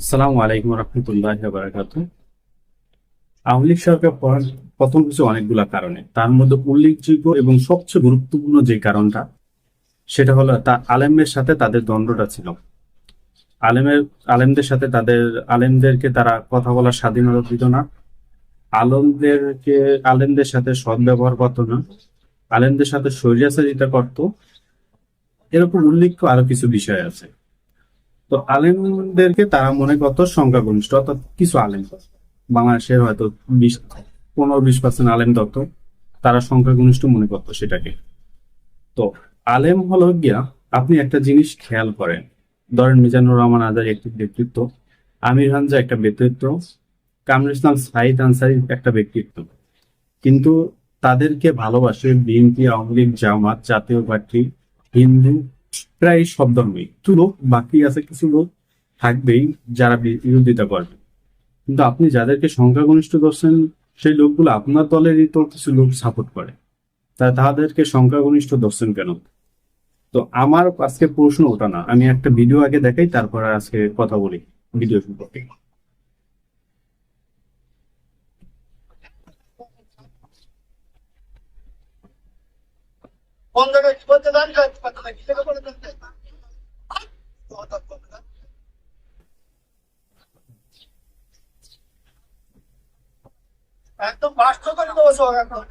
আসসালামু আলাইকুম রহমতুল্লাহি ওয়া বারাকাতুহু। আওয়ামী লীগ সরকার পতন হয়েছে অনেকগুলা কারণে, তার মধ্যে উল্লেখযোগ্য এবং সবচেয়ে গুরুত্বপূর্ণ যে কারণটা সেটা হলো তা আলেমের সাথে তাদের দ্বন্দ্বটা ছিল। আলেমের আলেমদের সাথে আলেমদেরকে তারা কথা বলার স্বাধীনতা দিত না। আলেমদেরকে আলেমদের সাথে সদ্ব্যবহার করতো না। আলেমদের সাথে স্বৈরাচারিতা করতো। এরকম উল্লেখ্য আরো কিছু বিষয় আছে। তো আলেমদেরকে তারা মনে করতো সংখ্যাগরিষ্ঠ, অর্থাৎ কিছু আলেম বাংলাদেশের হয়তো 15-20% আলেম তত তারা সংখ্যাগরিষ্ঠ মনে করতো সেটাকে। তো আলেম হলো গিয়া, আপনি একটা জিনিস খেয়াল করেন, ধরেন মিজানুর রহমান আজাদ একটি ব্যক্তিত্ব, আমির হামজা একটা ব্যক্তিত্ব, কামরুল ইসলাম সাইদ আনসারি একটা ব্যক্তিত্ব, কিন্তু তাদেরকে ভালোবাসে বিএনপি, আওয়ামী লীগ, জামাত, জাতীয় পার্টি, হিন্দু, প্রায় সব ধর্মই। কিছু লোক বাকি আছে, কিছু লোক থাকবেই যারা বিরোধিতা করবে। কিন্তু আপনি যাদেরকে সংখ্যাগরিষ্ঠ ধরছেন, সেই লোকগুলো আপনার দলেরই তো কিছু লোক সাপোর্ট করে, তাদেরকে সংখ্যাগরিষ্ঠ ধরছেন কেন? তো আমার আজকে প্রশ্ন ওটা না, আমি একটা ভিডিও আগে দেখাই, তারপর আজকে কথা বলি ভিডিও সম্পর্কে। একদম বাস্তব করে দেবো একদম।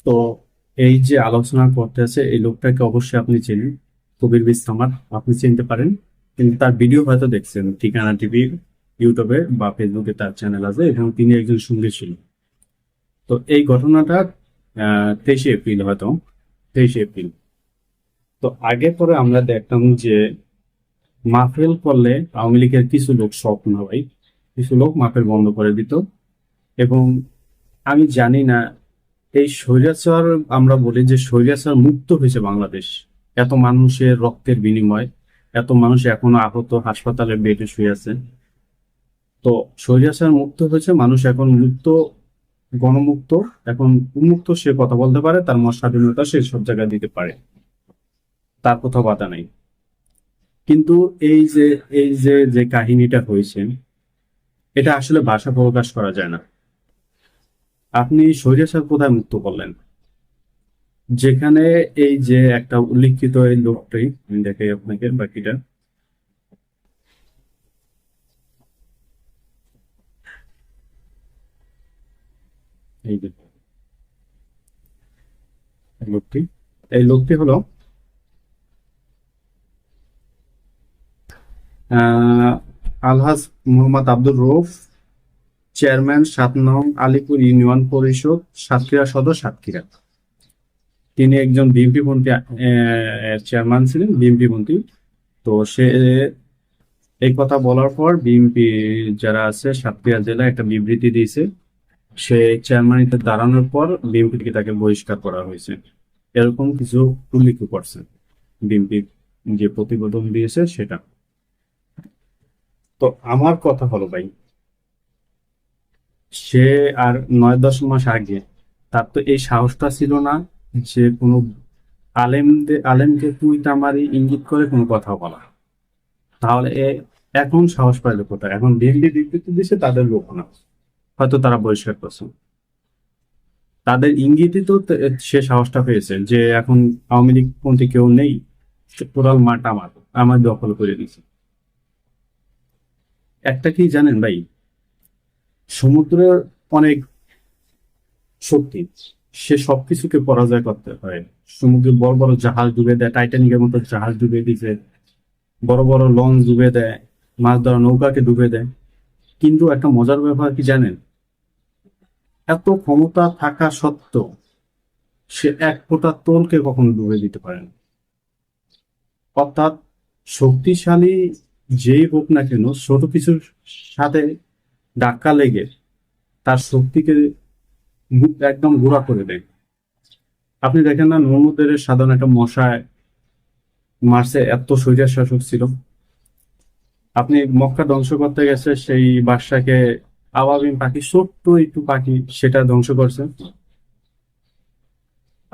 তো এই যে আলোচনা করতে আছে এই লোকটাকে অবশ্যই আপনি চেনেন, কবির বিস্তামার, আপনি চিনতে পারেন। কিন্তু তার ভিডিও হয়তো দেখছেন, ঠিকানা টিভি, ইউটিউবে বা ফেসবুকে তার চ্যানেল আছে, এবং তিনি একজন সঙ্গী ছিলেন। তো এই ঘটনাটা 23শে এপ্রিল, হয়তো 23শে এপ্রিল। তো আগে পরে আমরা দেখতাম যে মাহফিল করলে আওয়ামী লীগের কিছু লোক, শখ না ভাই, কিছু লোক মাহফিল বন্ধ করে দিত। এবং আমি জানি না, এই স্বৈরাচার, আমরা বলি যে স্বৈরাচার মুক্ত হয়েছে বাংলাদেশ, এত মানুষের রক্তের বিনিময়, এত মানুষ এখনো আহত, হাসপাতালে বেডে শুয়ে আছে। তো স্বৈরাচার মুক্ত হয়েছে, মানুষ এখন মুক্ত, গণমুক্ত, এখন উন্মুক্ত, সে কথা বলতে পারে, তার মত স্বাধীনতা সে সব জায়গায় দিতে পারে, তার কোথাও বাধা নাই। কিন্তু এই যে যে কাহিনীটা হয়েছে, এটা আসলে ভাষা প্রকাশ করা যায় না। আপনি স্বৈরাচার কোথায় মুক্ত করলেন? যেখানে এই যে একটা উল্লিখিত এই লোকটাই, আমি দেখাই আপনাকে বাকিটা। এই যে লোকটি, এই লোকটি হলো আহ আলহাজ মোহাম্মদ আব্দুর রউফ, চেয়ারম্যান 7 নং আলীপুর ইউনিয়ন পরিষদ, সাতক্ষীরা সদর, সাতক্ষীরা। তিনি একজন বিএনপি পন্থী চেয়ারম্যান ছিলেন, বিএনপি পন্থী। তো সে এই কথা বলার পর বিএনপি যারা আছে সাতক্ষীরা জেলা একটা বিবৃতি দিয়েছে। সে চেয়ারম্যানিতে দাঁড়ানোর পর বিএনপি থেকে তাকে বহিষ্কার করা হয়েছে, এরকম কিছু উল্লেখ করছে বিএনপি, যে প্রতিবেদন দিয়েছে সেটা। তো আমার কথা হলো ভাই, সে আর 9-10 মাস আগে তার তো এই সাহসটা ছিল না যে কোনো আলেমকে তুই তামারি ইঙ্গিত করে কোনো কথা বলা। তাহলে এখন সাহস পাইলো কোথায়? এখন বিএনপি বিবৃতি দিচ্ছে, তাদের লোক না, হয়তো তারা বহিষ্কার করছে। তাদের ইঙ্গিতই তো সে সাহসটা পেয়েছে যে এখন আওয়ামী লীগ পন্থী কেউ নেই, টোটাল মাঠ আমার দখল করে দিছে। একটা কি জানেন ভাই, সমুদ্রের অনেক শক্তি, সে সবকিছুকে পরাজয় করতে হয়। সমুদ্রে বড় বড় জাহাজ ডুবে দেয়, টাইটানিকের মতো জাহাজ ডুবে দিছে, বড় বড় লঞ্চ ডুবে দেয়, মাছ ধরা নৌকাকে ডুবে দেয়। কিন্তু একটা মজার ব্যাপার কি জানেন, এত ক্ষমতা থাকা সত্ত্বেও সে এক ফোঁটা তোলকে কখনো ডুবে দিতে পারে না। অর্থাৎ শক্তিশালী যেই হোক না কেন, ছোট কিছুর সাথে ধাক্কা লেগে তার শক্তিকে একদম গুঁড়া করে দেয়। আপনি দেখেন না, নর্মদের সাধারণ একটা মশায় মারছে, এত স্বৈরার শাসক ছিল। আপনি মক্কা ধ্বংস করতে গেছে, সেই বাদশাকে আবাবিল পাখি, ছোট্ট একটু পাখি, সেটা ধ্বংস করছে।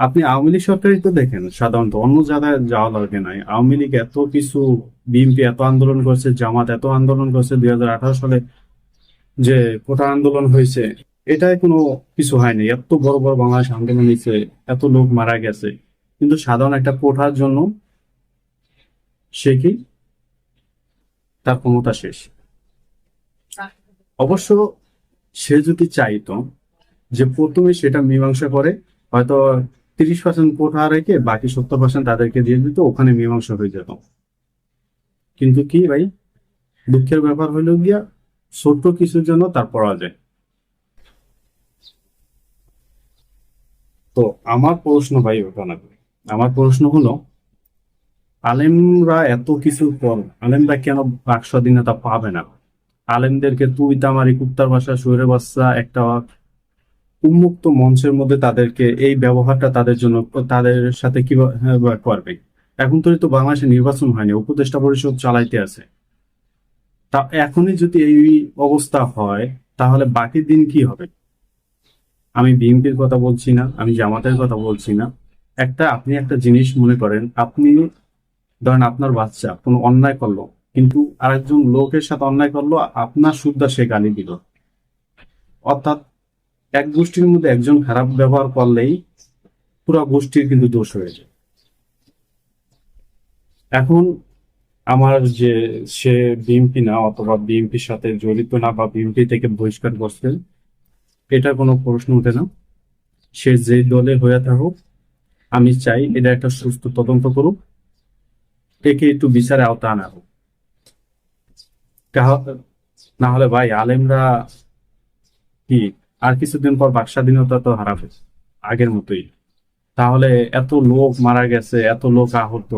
আপনি আওয়ামী লীগ সরকারই তো দেখেন, সাধারণত অন্য জায়গায় যাওয়া লাগে নাই। আওয়ামী লীগ এত কিছু, বিএনপি এত আন্দোলন করছে, জামাত এত আন্দোলন করছে, 2018 সালে যে কোটা আন্দোলন হয়েছে, এটাই কোনো কিছু হয়নি। এত বড় বড় বাংলাদেশ আন্দোলন হয়েছে, এত লোক মারা গেছে, কিন্তু সাধারণ একটা কোঠার জন্য সে কি, তার ক্ষমতা শেষ। অবশ্য সে যদি চাইতো যে প্রথমে সেটা মীমাংসা করে, হয়তো 30% কোঠা রেখে বাকি 70% তাদেরকে দিয়ে দিত, ওখানে মীমাংসা হয়ে যেত। কিন্তু কি ভাই, দুঃখের ব্যাপার হইলো গিয়া ছোট্ট কিছুর জন্য তার পরাজয়। তো আমার প্রশ্ন ভাই ওটা না, আমার প্রশ্ন হলো, আলেমরা এত কিছুর পর আলেমরা কেন বাক স্বাধীনতা পাবে না? আলেমদেরকে তুই তামারি কুত্তার ভাষা শুয়োরের বাচ্চা একটা উন্মুক্ত মঞ্চের মধ্যে তাদেরকে এই ব্যবহারটা তাদের জন্য, তাদের সাথে কিভাবে করবে? এখন তো বাংলাদেশে নির্বাচন হয়নি, উপদেষ্টা পরিষদ চালাইতে আছে। তা এখনই যদি এই অবস্থা হয়, তাহলে বাকি দিন কি হবে? আমি বিএনপির কথা বলছি না, আমি জামাতের কথা বলছি না। আপনি একটা জিনিস মনে করেন, আপনি ধরেন আপনার বাচ্চা কোনো অন্যায় করলো, কিন্তু আরেকজন লোকের সাথে অন্যায় করলো, আপনার সুদ্ধা সে গালি দিল। অর্থাৎ এক গোষ্ঠীর মধ্যে একজন খারাপ ব্যবহার করলেই পুরো গোষ্ঠীর কিন্তু দোষ হয়ে যায়। এখন আমার যে সে বিএনপি না, অথবা বিএনপির সাথে জড়িত না, বা বিএনপি থেকে বহিষ্কার করছে, এটা কোনো প্রশ্ন ওঠে না। সে যে দলে হয়ে থাকুক, আমি চাই এটা একটা সুস্থ তদন্ত করুক, একে একটু বিচারে আওতা আনা হোক। না হলে ভাই আলেমরা কি আর কিছুদিন পর বাক স্বাধীনতা তো হারাবে আগের মতোই। তাহলে এত লোক মারা গেছে, এত লোক আহত,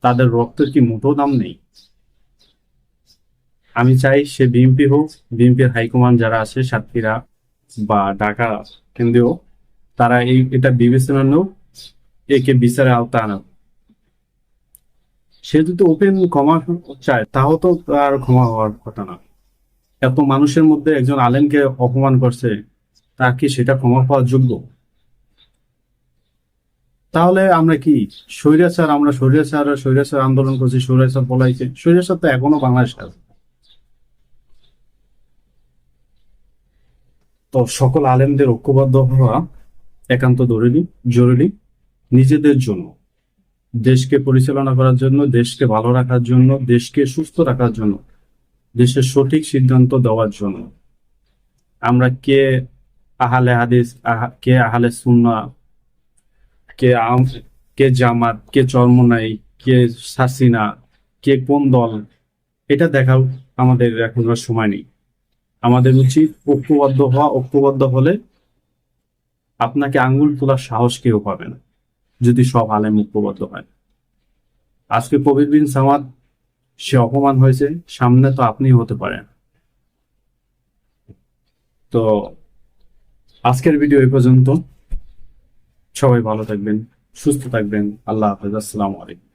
তাদের রক্তের কি মুঠো দাম নেই? আমি চাই সে বিএনপি হোক, বিএনপির হাইকমান্ড যারা আছে সাতক্ষীরা বা ঢাকা কেন্দ্রীয়, তারা এটা বিবেচনা নেও, একে বিচারে আওতা আনা। সে যদি ওপেন ক্ষমা চায়, তাও তো তার ক্ষমা হওয়ার কথা না। এত মানুষের মধ্যে একজন আলেমকে অপমান করছে, তার কি সেটা ক্ষমা পাওয়ার যোগ্য? তাহলে আমরা কি স্বৈরাচার, আমরা স্বৈরাচার আন্দোলন করছি, স্বৈরাচার পলাইছে? স্বৈরাচার তো এখনো বাংলাদেশে আছে। তো সকল আলেমদের ঐক্যবদ্ধ হওয়া একান্ত জরুরি জরুরি, নিজেদের জন্য, দেশকে পরিচালনা করার জন্য, দেশকে ভালো রাখার জন্য, দেশকে সুস্থ রাখার জন্য, দেশের সঠিক সিদ্ধান্ত দেওয়ার জন্য। আমরা কে আহলে হাদিস, কে আহলে সুন্নাহ, কে কে জামাত, কে চরমোনাই, কে হাসিনা, কে কোন দল, এটা দেখার আমাদের এখন আর সময় নেই। আমাদের উচিত ঐক্যবদ্ধ হওয়া। ঐক্যবদ্ধ হলে আপনাকে আঙ্গুল তোলার সাহস কেউ পাবে না, যদি সব আলেম ঐক্যবদ্ধ হয়। আজকে কবির বিন সামাদ, সে অপমান হয়েছে, সামনে তো আপনি হতে পারেন। তো আজকের ভিডিও এই পর্যন্ত। সবাই ভালো থাকবেন, সুস্থ থাকবেন। আল্লাহ হাফেজ, আসসালামু আলাইকুম।